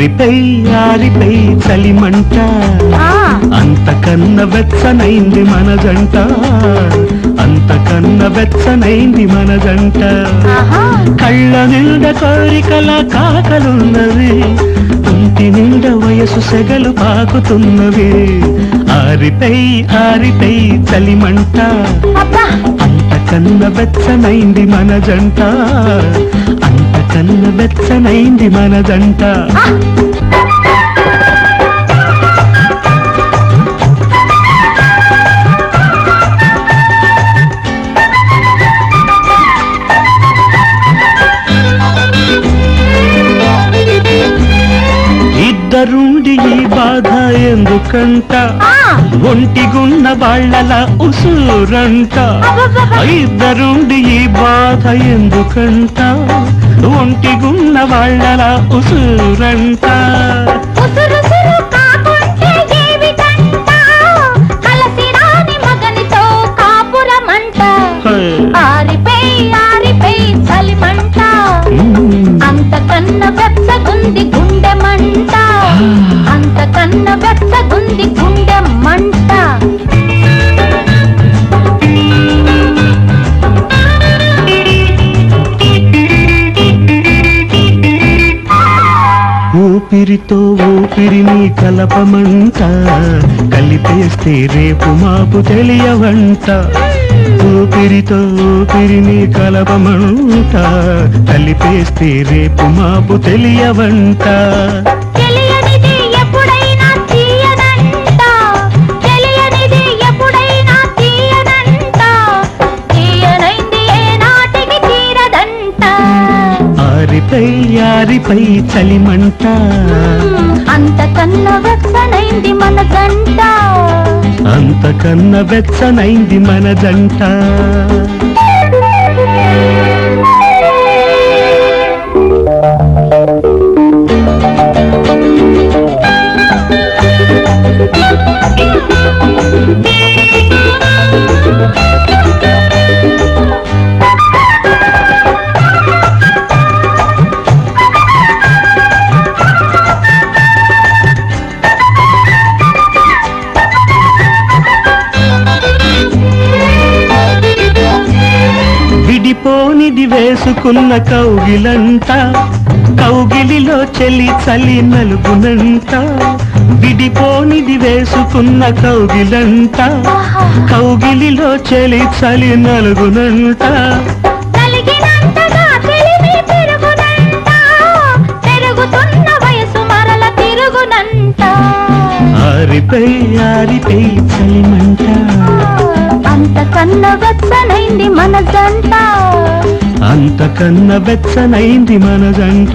ఆరిపై చలిమంట అంతకన్న వెచ్చనైంది మన జంట అంతకన్న వెచ్చనైంది మన జంట కళ్ళ నిండా కోరికల కాకలున్నవి ఒంటి నిండా వయసు సెగలు పాకుతున్నవి ఆరిపై చలిమంట అంతకన్న వెచ్చనైంది మన జంట అంతకన్న వెచ్చనైంది మన జంట ఇద్దరుండి ఈ బాధ ఎందుకంట ఒంటిగున్న వాళ్ళ ఉసురంట ఇద్దరుండి ఈ బాధ ఎందుకంట ఒంటిగున్న వాళ్ళ ఉసురంట అంతకన్న వెచ్చగుంది గుండె మంట అంతకన్న వెచ్చగుంది గుండె మంట ఊపిరితో ఊపిరిని కలపమంట కలిపేస్తే రేపు మాపు తెలియవంట ఊపిరితో ఊపిరిని కలపమంట కలిపేస్తే రేపు మాపు తెలియవంట తెలియనిది ఎప్పుడైనా తీయనంట తెలియనిది ఎప్పుడైనా తీయనంట తీయనైంది ఏనాటికి తీరదంట ఆరిపై చలిమంట అంతకన్న వెచ్చనైంది మన జంట అంతకన్న వెచ్చనైంది మన జంట విడిపోనిది వేసుకున్న కౌగిలంట కౌగిలిలో చెలి చలి నలుగునంట విడిపోనిది వేసుకున్న కౌగిలంట కౌగిలిలో చెలి చలి నలుగునంట ఆరిపై చలిమంట అంతకన్న వెచ్చనైంది మన జంట అంతకన్న వెచ్చనైంది మన జంట